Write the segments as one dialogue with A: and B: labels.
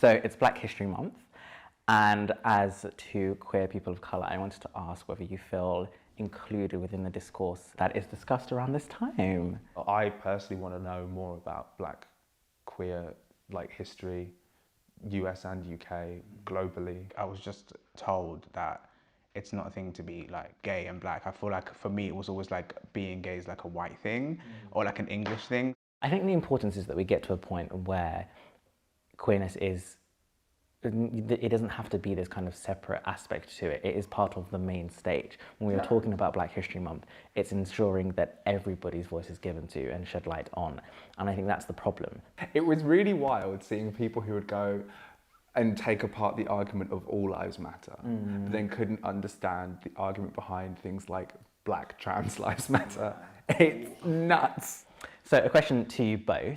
A: So it's Black History Month, and as two queer people of colour, I wanted to ask whether you feel included within the discourse that is discussed around this time.
B: I personally want to know more about Black queer history, US and UK, globally.
C: I was just told that it's not a thing to be gay and Black. I feel like for me it was always being gay is a white thing or an English thing.
A: I think the importance is that we get to a point where queerness is, it doesn't have to be this kind of separate aspect to it. It is part of the main stage. When we were talking about Black History Month, it's ensuring that everybody's voice is given to and shed light on. And I think that's the problem.
B: It was really wild seeing people who would go and take apart the argument of all lives matter, but then couldn't understand the argument behind things like Black trans lives matter. It's nuts.
A: So a question to you both.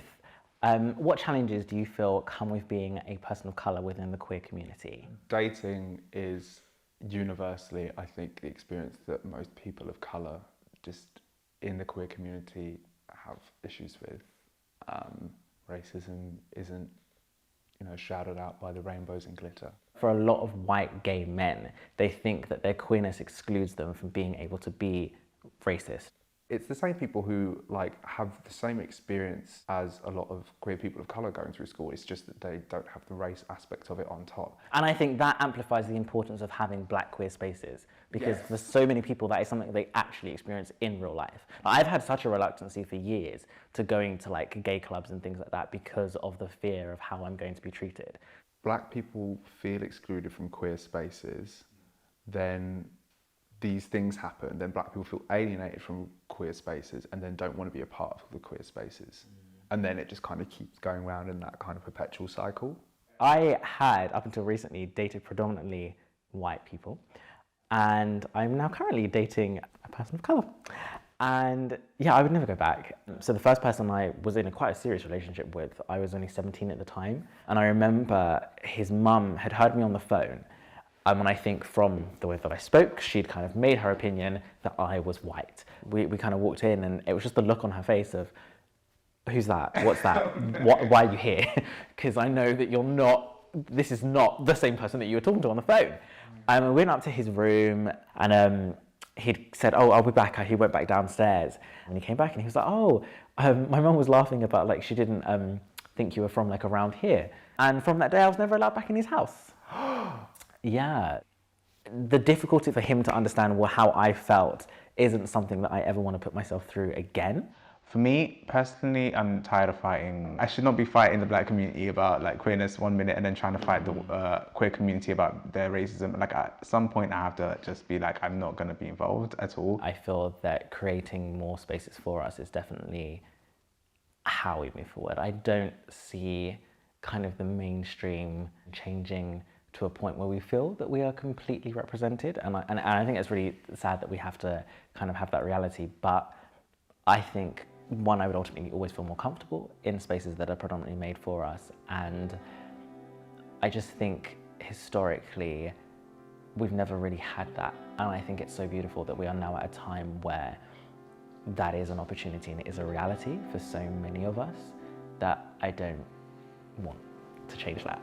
A: What challenges do you feel come with being a person of colour within the queer community?
B: Dating is universally, I think, the experience that most people of colour just in the queer community have issues with. Racism isn't, shrouded out by the rainbows and glitter.
A: For a lot of white gay men, they think that their queerness excludes them from being able to be racist.
B: It's the same people who have the same experience as a lot of queer people of colour going through school. It's just that they don't have the race aspect of it on top.
A: And I think that amplifies the importance of having Black queer spaces, because for so many people that is something they actually experience in real life. I've had such a reluctancy for years to going to gay clubs and things like that because of the fear of how I'm going to be treated.
B: Black people feel excluded from queer spaces, then these things happen, then Black people feel alienated from queer spaces and then don't want to be a part of the queer spaces. And then it just kind of keeps going round in that kind of perpetual cycle.
A: I had, up until recently, dated predominantly white people, and I'm now currently dating a person of colour. And yeah, I would never go back. So the first person I was in quite a serious relationship with, I was only 17 at the time, and I remember his mum had heard me on the phone. And I think from the way that I spoke, she'd kind of made her opinion that I was white. We kind of walked in and it was just the look on her face of, who's that? What's that? Why are you here? Because I know that this is not the same person that you were talking to on the phone. We went up to his room and he'd said, oh, I'll be back. He went back downstairs and he came back and he was like, oh, my mum was laughing about she didn't think you were from around here. And from that day, I was never allowed back in his house. Yeah, the difficulty for him to understand how I felt isn't something that I ever want to put myself through again.
C: For me, personally, I'm tired of fighting. I should not be fighting the Black community about queerness one minute and then trying to fight the queer community about their racism. At some point, I have to just be I'm not going to be involved at all.
A: I feel that creating more spaces for us is definitely how we move forward. I don't see kind of the mainstream changing to a point where we feel that we are completely represented, and I think it's really sad that we have to kind of have that reality, but I think, one, I would ultimately always feel more comfortable in spaces that are predominantly made for us, and I just think historically we've never really had that, and I think it's so beautiful that we are now at a time where that is an opportunity and it is a reality for so many of us that I don't want to change that.